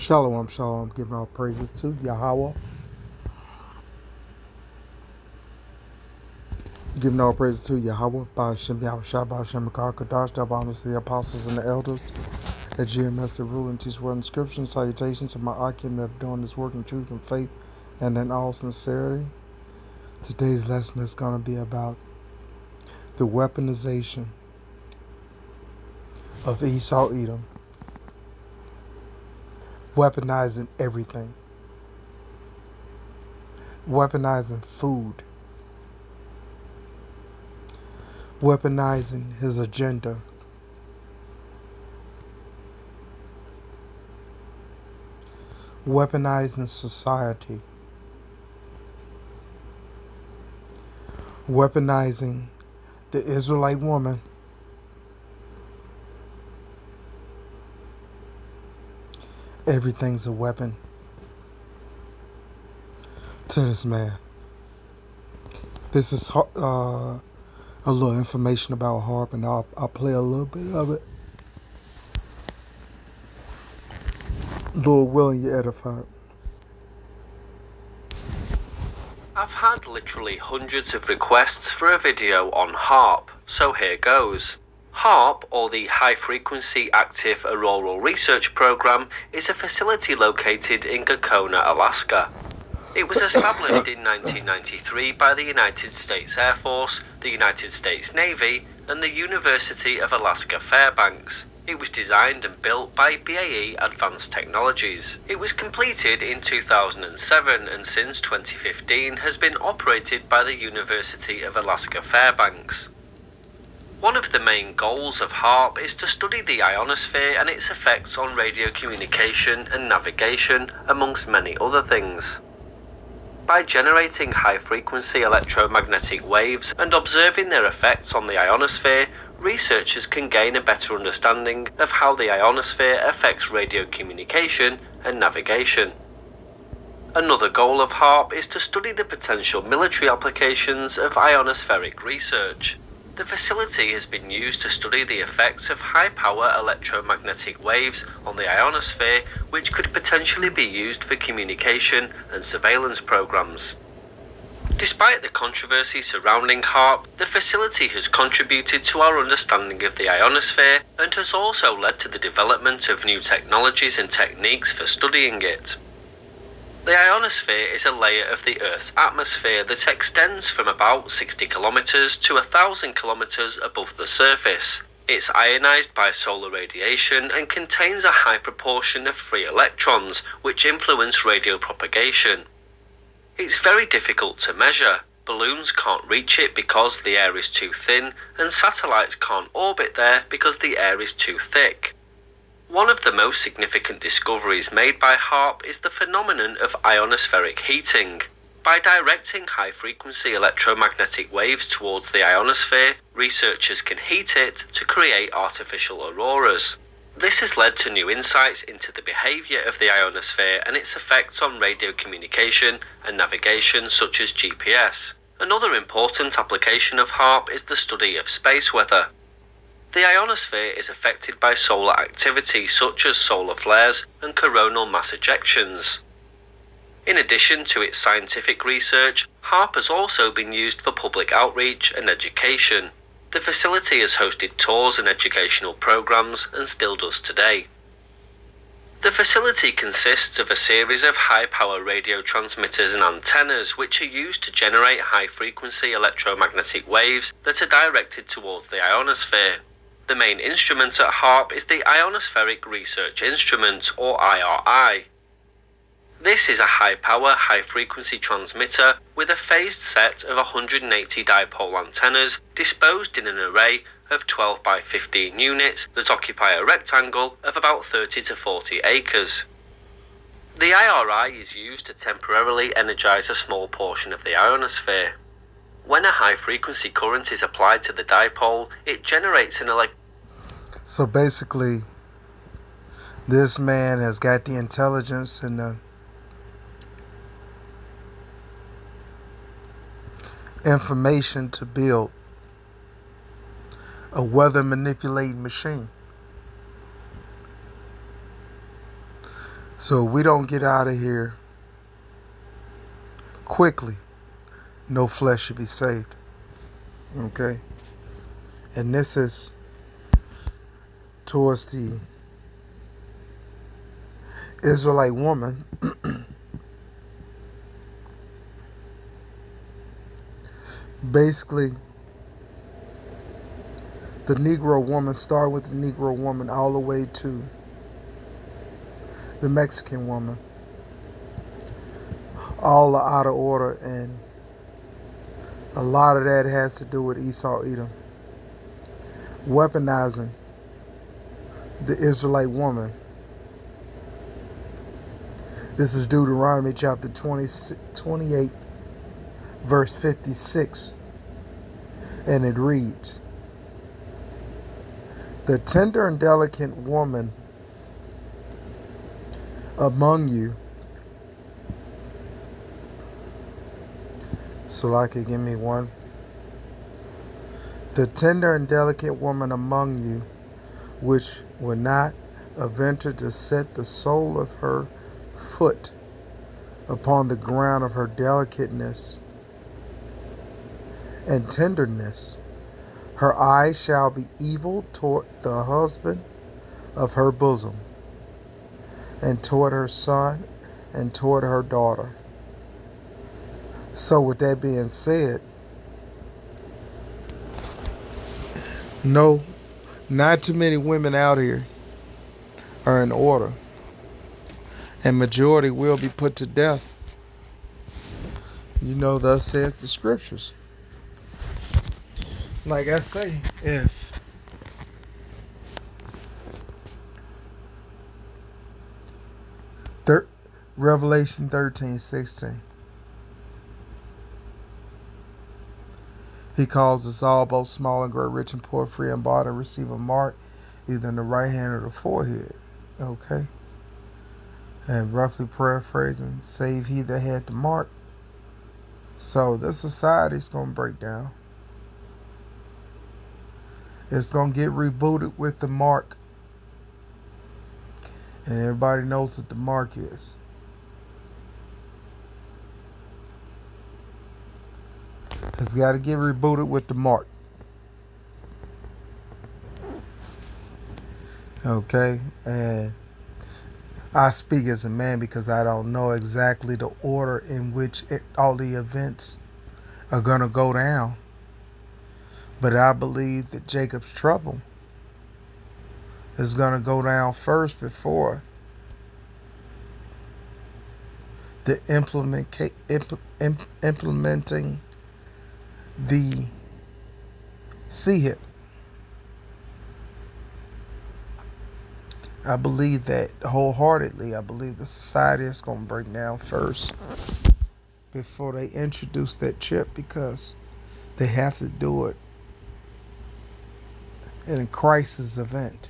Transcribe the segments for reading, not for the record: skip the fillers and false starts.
Shalom, shalom, giving all praises to Yahweh. Giving all praises to Yahweh, Ba'ashem Yahushua, Ba'ashem Makar Kadash, Dabamis, the apostles and the elders, at GMS, the rule and teach word inscription. Salutations to my Akim that are doing this work in truth and faith and in all sincerity. Today's lesson is going to be about the weaponization of Esau Edom. Weaponizing everything. Weaponizing food. Weaponizing his agenda. Weaponizing society. Weaponizing the Israelite woman. Everything's a weapon to this man. This is a little information about harp, and I'll play a little bit of it. Lord willing, you're edified. I've had literally hundreds of requests for a video on HARP, so here goes. HARP, or the High Frequency Active Auroral Research Program, is a facility located in Gakona, Alaska. It was established in 1993 by the United States Air Force, the United States Navy, and the University of Alaska Fairbanks. It was designed and built by BAE Advanced Technologies. It was completed in 2007 and since 2015 has been operated by the University of Alaska Fairbanks. One of the main goals of HARP is to study the ionosphere and its effects on radio communication and navigation, amongst many other things. By generating high-frequency electromagnetic waves and observing their effects on the ionosphere, researchers can gain a better understanding of how the ionosphere affects radio communication and navigation. Another goal of HARP is to study the potential military applications of ionospheric research. The facility has been used to study the effects of high-power electromagnetic waves on the ionosphere, which could potentially be used for communication and surveillance programs. Despite the controversy surrounding HARP, the facility has contributed to our understanding of the ionosphere and has also led to the development of new technologies and techniques for studying it. The ionosphere is a layer of the Earth's atmosphere that extends from about 60 kilometers to 1,000 kilometers above the surface. It's ionized by solar radiation and contains a high proportion of free electrons, which influence radio propagation. It's very difficult to measure. Balloons can't reach it because the air is too thin, and satellites can't orbit there because the air is too thick. One of the most significant discoveries made by HARP is the phenomenon of ionospheric heating. By directing high-frequency electromagnetic waves towards the ionosphere, researchers can heat it to create artificial auroras. This has led to new insights into the behavior of the ionosphere and its effects on radio communication and navigation, such as GPS. Another important application of HARP is the study of space weather. The ionosphere is affected by solar activity such as solar flares and coronal mass ejections. In addition to its scientific research, HARP has also been used for public outreach and education. The facility has hosted tours and educational programs and still does today. The facility consists of a series of high-power radio transmitters and antennas which are used to generate high-frequency electromagnetic waves that are directed towards the ionosphere. The main instrument at HARP is the Ionospheric Research Instrument, or IRI. This is a high-power, high-frequency transmitter with a phased set of 180 dipole antennas disposed in an array of 12 by 15 units that occupy a rectangle of about 30 to 40 acres. The IRI is used to temporarily energize a small portion of the ionosphere. When a high-frequency current is applied to the dipole, it generates an So basically, this man has got the intelligence and the information to build a weather manipulating machine. So we don't get out of here quickly, no flesh should be saved. Okay? And this is towards the Israelite woman. Basically, the Negro woman, start with the Negro woman all the way to the Mexican woman. All are out of order, and a lot of that has to do with Esau Edom weaponizing the Israelite woman. This is Deuteronomy chapter 28, verse 56, and it reads, "The tender and delicate woman among you," so like it, give me one. "The tender and delicate woman among you, which will not venture to set the sole of her foot upon the ground of her delicateness and tenderness, her eyes shall be evil toward the husband of her bosom, and toward her son, and toward her daughter." So with that being said, no, not too many women out here are in order, and majority will be put to death. Thus saith the scriptures. Like I say, if Revelation 13:16, he calls us all, both small and great, rich and poor, free and bond, to receive a mark either in the right hand or the forehead. Okay? And roughly paraphrasing, save he that had the mark. So this society's going to break down. It's going to get rebooted with the mark. And everybody knows what the mark is. It's got to get rebooted with the mark. Okay? And I speak as a man because I don't know exactly the order in which all the events are going to go down. But I believe that Jacob's trouble is going to go down first before the implementing the CHIP. I believe that wholeheartedly. I believe the society is going to break down first before they introduce that chip, because they have to do it in a crisis event.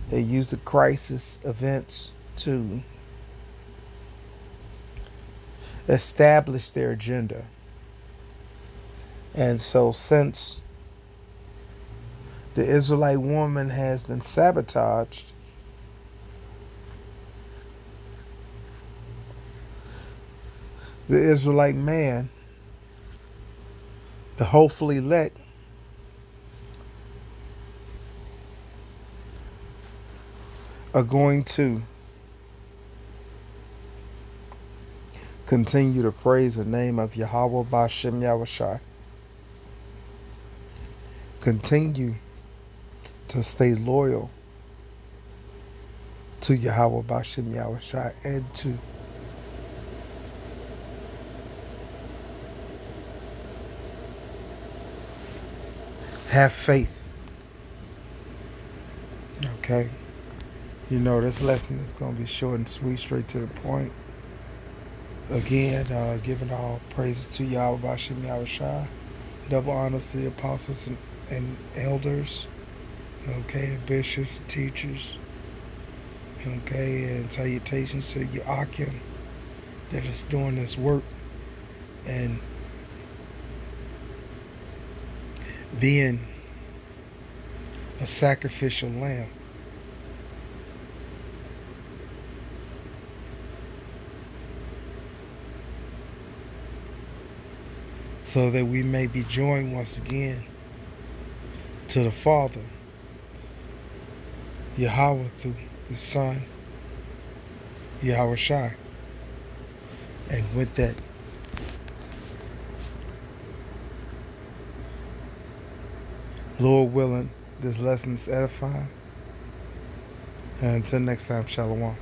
They use the crisis events to establish their agenda. And so since the Israelite woman has been sabotaged, the Israelite man, the hopefully elect, are going to continue to praise the name of Yahweh B'Shem Yahushai. Continue to stay loyal to Yahweh B'Shem Yahushai, and to have faith. Okay? This lesson is going to be short and sweet, straight to the point. Again, giving all praises to Yahweh B'Shem Yahushai. Double honors to the apostles and elders. Okay, the bishops, teachers. Okay, and salutations to Yakim that is doing this work and being a sacrificial lamb. so that we may be joined once again to the Father, Yahweh, through the Son, Yahweh Shai. And with that, Lord willing, this lesson is edifying. And until next time, Shalom.